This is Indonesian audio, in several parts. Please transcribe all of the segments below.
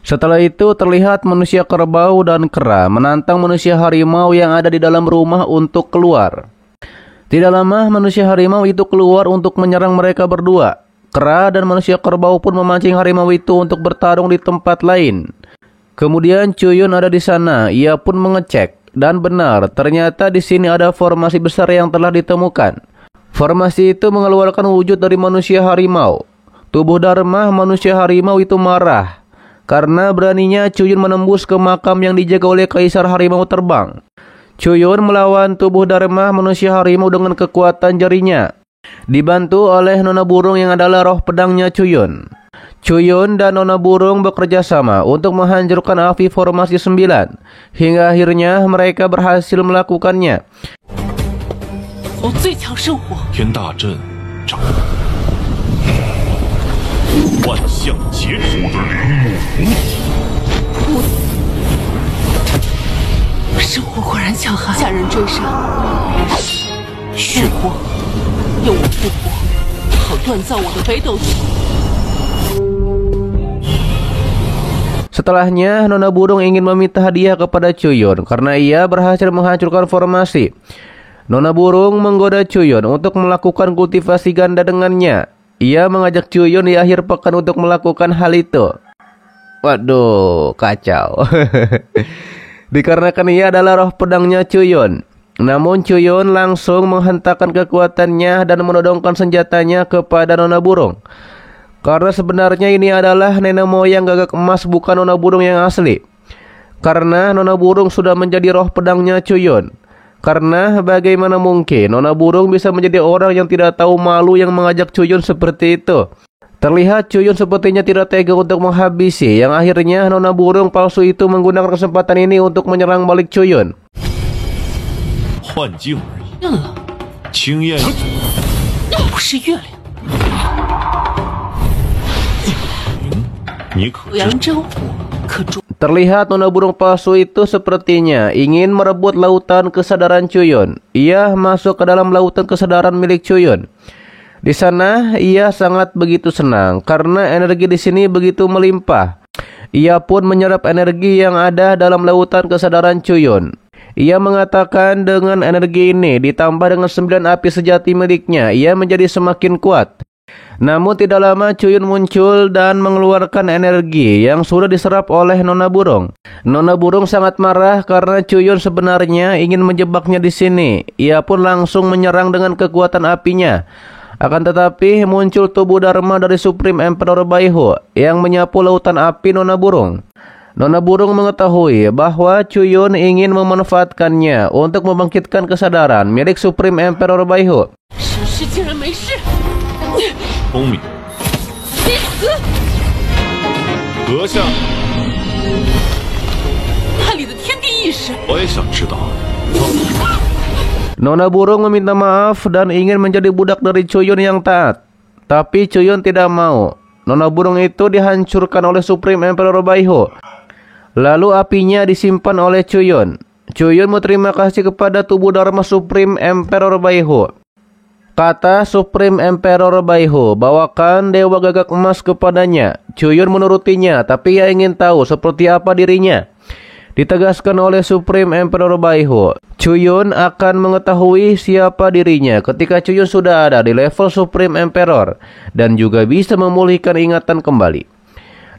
Setelah itu terlihat manusia kerbau dan kera menantang manusia harimau yang ada di dalam rumah untuk keluar. Tidak lama manusia harimau itu keluar untuk menyerang mereka berdua. Kera dan manusia kerbau pun memancing harimau itu untuk bertarung di tempat lain. Kemudian Cuyun ada di sana, ia pun mengecek dan benar ternyata di sini ada formasi besar yang telah ditemukan. Formasi itu mengeluarkan wujud dari manusia harimau. Tubuh Dharma manusia harimau itu marah karena beraninya Cuyun menembus ke makam yang dijaga oleh kaisar harimau terbang. Cuyun melawan tubuh Dharma manusia harimau dengan kekuatan jarinya, dibantu oleh Nona Burung yang adalah roh pedangnya Cuyun. Cuyun dan Nona Burung bekerja sama untuk menghancurkan api formasi 9, hingga akhirnya mereka berhasil melakukannya. Setelahnya, Nona Burung ingin meminta hadiah kepada Cuyun karena ia berhasil menghancurkan formasi. Nona Burung menggoda Cuyun untuk melakukan kultivasi ganda dengannya. Ia mengajak Cuyun di akhir pekan untuk melakukan hal itu. Waduh, kacau. Dikarenakan ia adalah roh pedangnya Cuyun. Namun Cuyun langsung menghentakkan kekuatannya dan menodongkan senjatanya kepada Nona Burung. Karena sebenarnya ini adalah nenek moyang gagak emas, bukan Nona Burung yang asli. Karena Nona Burung sudah menjadi roh pedangnya Cuyun. Karena bagaimana mungkin Nona Burung bisa menjadi orang yang tidak tahu malu yang mengajak Cuyun seperti itu. Terlihat Cuyun sepertinya tidak tega untuk menghabisi, yang akhirnya Nona Burung palsu itu menggunakan kesempatan ini untuk menyerang balik Cuyun. Terlihat Nona Burung palsu itu sepertinya ingin merebut lautan kesadaran Cuyun. Ia masuk ke dalam lautan kesadaran milik Cuyun. Di sana ia sangat begitu senang karena energi di sini begitu melimpah. Ia pun menyerap energi yang ada dalam lautan kesadaran Cuyun. Ia mengatakan dengan energi ini ditambah dengan 9 api sejati miliknya, ia menjadi semakin kuat. Namun tidak lama Cuyun muncul dan mengeluarkan energi yang sudah diserap oleh Nona Burung. Nona Burung sangat marah karena Cuyun sebenarnya ingin menjebaknya di sini. Ia pun langsung menyerang dengan kekuatan apinya. Akan tetapi muncul tubuh Dharma dari Supreme Emperor Baihu yang menyapu lautan api Nona Burung. Nona Burung mengetahui bahwa Cuyun ingin memanfaatkannya untuk membangkitkan kesadaran milik Supreme Emperor Baihu. Nona Burung meminta maaf dan ingin menjadi budak dari Cuyun yang taat. Tapi Cuyun tidak mau. Nona Burung itu dihancurkan oleh Supreme Emperor Baihu. Lalu apinya disimpan oleh Cuyun. Cuyun berterima kasih kepada tubuh Dharma Supreme Emperor Baihu. Kata Supreme Emperor Baihu, bawakan Dewa Gagak Emas kepadanya. Cuyun menurutinya, tapi ia ingin tahu seperti apa dirinya. Ditegaskan oleh Supreme Emperor Baihu, Cuyun akan mengetahui siapa dirinya ketika Cuyun sudah ada di level Supreme Emperor dan juga bisa memulihkan ingatan kembali.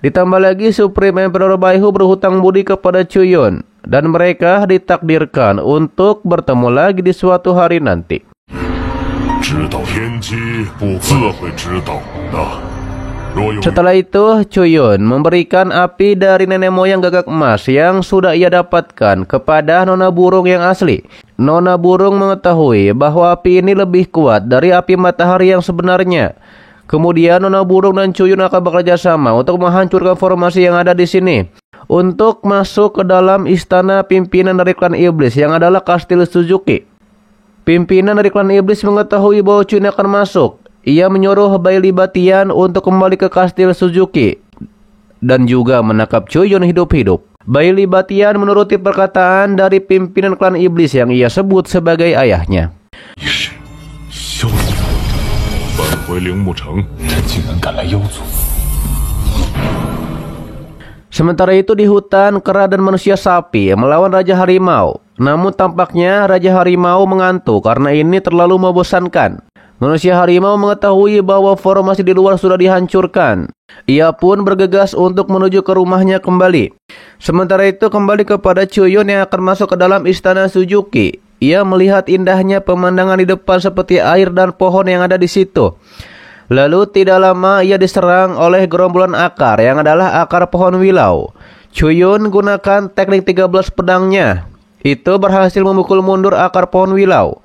Ditambah lagi Supreme Emperor Baihu berhutang budi kepada Cuyun dan mereka ditakdirkan untuk bertemu lagi di suatu hari nanti. Setelah itu Cuyun memberikan api dari nenek moyang gagak emas yang sudah ia dapatkan kepada Nona Burung yang asli. Nona Burung mengetahui bahwa api ini lebih kuat dari api matahari yang sebenarnya. Kemudian Nona Burung dan Cuyun akan bekerja sama untuk menghancurkan formasi yang ada di sini, untuk masuk ke dalam istana pimpinan dari klan iblis yang adalah Kastil Suzuki. Pimpinan dari klan iblis mengetahui bahwa Cuyun akan masuk. Ia menyuruh Bailey Batian untuk kembali ke Kastil Suzuki dan juga menangkap Cuyun hidup-hidup. Bailey Batian menuruti perkataan dari pimpinan klan iblis yang ia sebut sebagai ayahnya. Sementara itu di hutan, kera dan manusia sapi melawan Raja Harimau. Namun tampaknya Raja Harimau mengantuk karena ini terlalu membosankan. Manusia harimau mengetahui bahwa formasi di luar sudah dihancurkan. Ia pun bergegas untuk menuju ke rumahnya kembali. Sementara itu kembali kepada Chuyun yang akan masuk ke dalam istana Suzuki. Ia melihat indahnya pemandangan di depan seperti air dan pohon yang ada di situ. Lalu tidak lama ia diserang oleh gerombolan akar yang adalah akar pohon wilau. Chuyun gunakan teknik 13 pedangnya. Itu berhasil memukul mundur akar pohon wilau.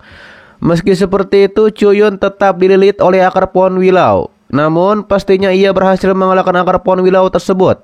Meski seperti itu, Chuyun tetap dililit oleh akar pohon wilau. Namun pastinya ia berhasil mengalahkan akar pohon wilau tersebut.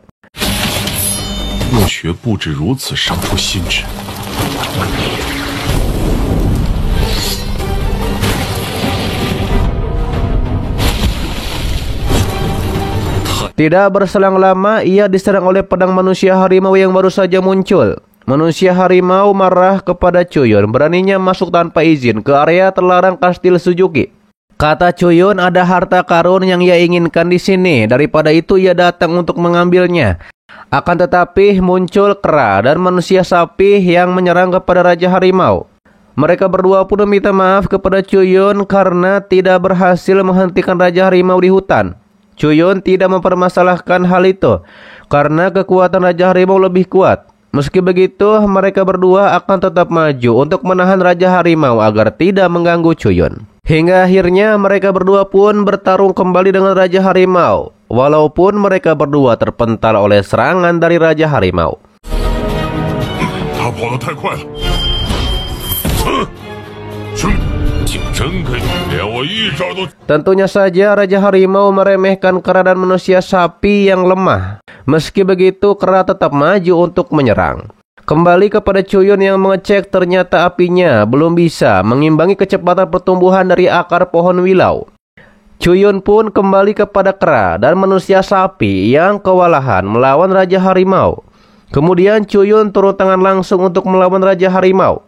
Tidak berselang lama, ia diserang oleh pedang manusia harimau yang baru saja muncul. Manusia harimau marah kepada Chuyun, beraninya masuk tanpa izin ke area terlarang kastil Suzuki. Kata Chuyun, ada harta karun yang ia inginkan di sini. Daripada itu ia datang untuk mengambilnya. Akan tetapi muncul kera dan manusia sapi yang menyerang kepada Raja Harimau. Mereka berdua pun meminta maaf kepada Chuyun karena tidak berhasil menghentikan Raja Harimau di hutan. Chuyun tidak mempermasalahkan hal itu karena kekuatan Raja Harimau lebih kuat. Meski begitu, mereka berdua akan tetap maju untuk menahan Raja Harimau agar tidak mengganggu Chuyun. Hingga akhirnya mereka berdua pun bertarung kembali dengan Raja Harimau, walaupun mereka berdua terpental oleh serangan dari Raja Harimau. Tentunya saja Raja Harimau meremehkan kera dan manusia sapi yang lemah. Meski begitu, kera tetap maju untuk menyerang. Kembali kepada Chuyun yang mengecek, ternyata apinya belum bisa mengimbangi kecepatan pertumbuhan dari akar pohon wilau. Chuyun pun kembali kepada kera dan manusia sapi yang kewalahan melawan Raja Harimau. Kemudian Chuyun turun tangan langsung untuk melawan Raja Harimau.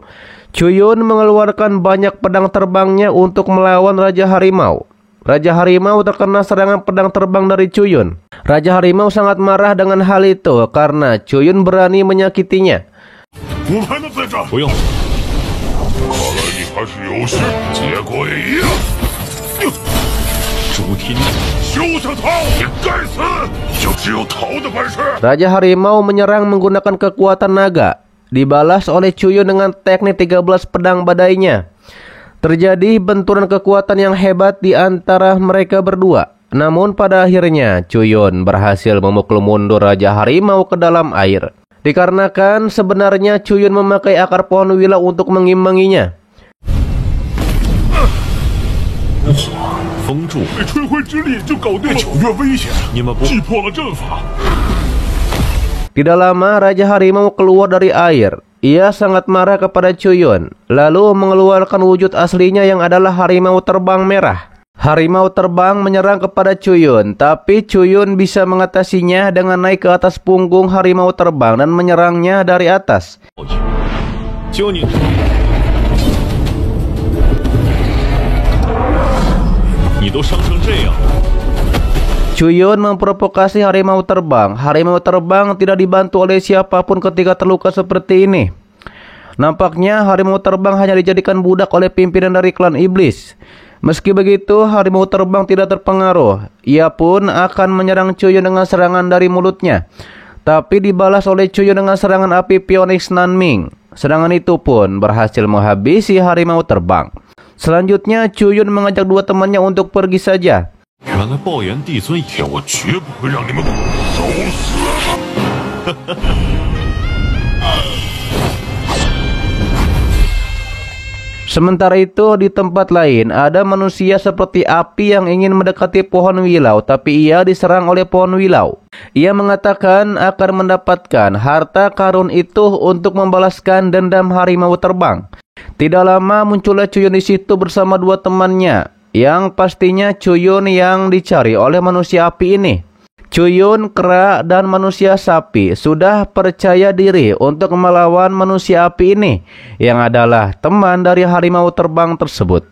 Chuyun mengeluarkan banyak pedang terbangnya untuk melawan Raja Harimau. Raja Harimau terkena serangan pedang terbang dari Chuyun. Raja Harimau sangat marah dengan hal itu karena Chuyun berani menyakitinya. Raja Harimau menyerang menggunakan kekuatan naga. Dibalas oleh Chuyun dengan teknik 13 pedang badainya. Terjadi benturan kekuatan yang hebat di antara mereka berdua. Namun pada akhirnya Chuyun berhasil memukul mundur Raja Harimau ke dalam air. Dikarenakan sebenarnya Chuyun memakai akar pohon wilau untuk mengimbanginya. Tidak lama Raja Harimau keluar dari air. Ia sangat marah kepada Chuyun, lalu mengeluarkan wujud aslinya yang adalah harimau terbang merah. Harimau terbang menyerang kepada Chuyun, tapi Chuyun bisa mengatasinya dengan naik ke atas punggung harimau terbang dan menyerangnya dari atas. Chuyun memprovokasi harimau terbang. Harimau terbang tidak dibantu oleh siapapun ketika terluka seperti ini. Nampaknya harimau terbang hanya dijadikan budak oleh pimpinan dari klan iblis. Meski begitu, harimau terbang tidak terpengaruh. Ia pun akan menyerang Chuyun dengan serangan dari mulutnya. Tapi dibalas oleh Chuyun dengan serangan api Phoenix Nanming. Serangan itu pun berhasil menghabisi harimau terbang. Selanjutnya, Chuyun mengajak dua temannya untuk pergi saja. Sementara itu di tempat lain ada manusia seperti api yang ingin mendekati pohon wilau, tapi ia diserang oleh pohon wilau. Ia mengatakan akan mendapatkan harta karun itu untuk membalaskan dendam harimau terbang. Tidak lama muncullah Chuyun di situ bersama dua temannya, yang pastinya Chuyun yang dicari oleh manusia api ini. Chuyun, kera, dan manusia sapi sudah percaya diri untuk melawan manusia api ini, yang adalah teman dari harimau terbang tersebut.